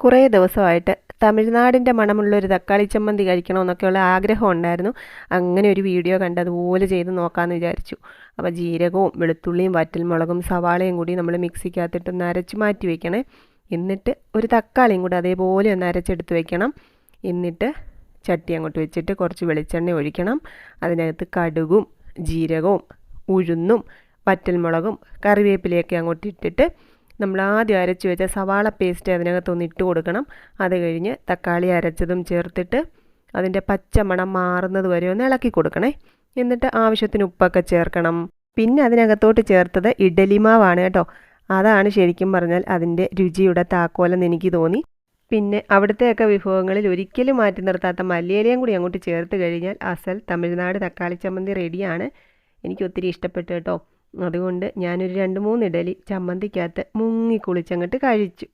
കുറേ ദിവസമായിട്ട് തമിഴ്നാടിൻ്റെ മണമുള്ളൊരു തക്കാളി ചമ്മന്തി കഴിക്കണമെന്നൊക്കെയുള്ള ആഗ്രഹം ഉണ്ടായിരുന്നു. അങ്ങനെ ഒരു വീഡിയോ കണ്ട് അതുപോലെ ചെയ്ത് നോക്കാമെന്ന് വിചാരിച്ചു. അപ്പോൾ ജീരകവും വെളുത്തുള്ളിയും വറ്റൽമുളകും സവാളയും കൂടി നമ്മൾ മിക്സിക്കകത്തിട്ടൊന്ന് അരച്ച് മാറ്റി വയ്ക്കണേ. എന്നിട്ട് ഒരു തക്കാളിയും കൂടി അതേപോലെ ഒന്ന് അരച്ചെടുത്ത് വയ്ക്കണം. എന്നിട്ട് ചട്ടി അങ്ങോട്ട് വെച്ചിട്ട് കുറച്ച് വെളിച്ചെണ്ണ ഒഴിക്കണം. അതിനകത്ത് കടുകും ജീരകവും ഉഴുന്നും വറ്റൽമുളകും കറിവേപ്പിലയൊക്കെ അങ്ങോട്ട് ഇട്ടിട്ട് നമ്മൾ ആദ്യം അരച്ച് വെച്ച സവാള പേസ്റ്റ് അതിനകത്തൊന്ന് ഇട്ട് കൊടുക്കണം. അത് കഴിഞ്ഞ് തക്കാളി അരച്ചതും ചേർത്തിട്ട് അതിൻ്റെ പച്ചമണം മാറുന്നത് വരെ ഒന്ന് ഇളക്കി കൊടുക്കണേ. എന്നിട്ട് ആവശ്യത്തിന് ഉപ്പൊക്കെ ചേർക്കണം. പിന്നെ അതിനകത്തോട്ട് ചേർത്തത് ഇഡ്ഡലി മാവാണ് കേട്ടോ. അതാണ് ശരിക്കും പറഞ്ഞാൽ അതിൻ്റെ രുചിയുടെ താക്കോലെന്ന് എനിക്ക് തോന്നി. പിന്നെ അവിടുത്തെയൊക്കെ വിഭവങ്ങളിൽ ഒരിക്കലും മാറ്റി നിർത്താത്ത മല്ലിയിലയും കൂടി അങ്ങോട്ട് ചേർത്ത് കഴിഞ്ഞാൽ അസൽ തമിഴ്നാട് തക്കാളി ചമ്മന്തി റെഡിയാണ്. എനിക്ക് ഒത്തിരി ഇഷ്ടപ്പെട്ടു കേട്ടോ. അതുകൊണ്ട് ഞാനൊരു 2-3 ഇഡലി ചമ്മന്തിക്കകത്ത് മുങ്ങി കുളിച്ചങ്ങോട്ട് കഴിച്ചു.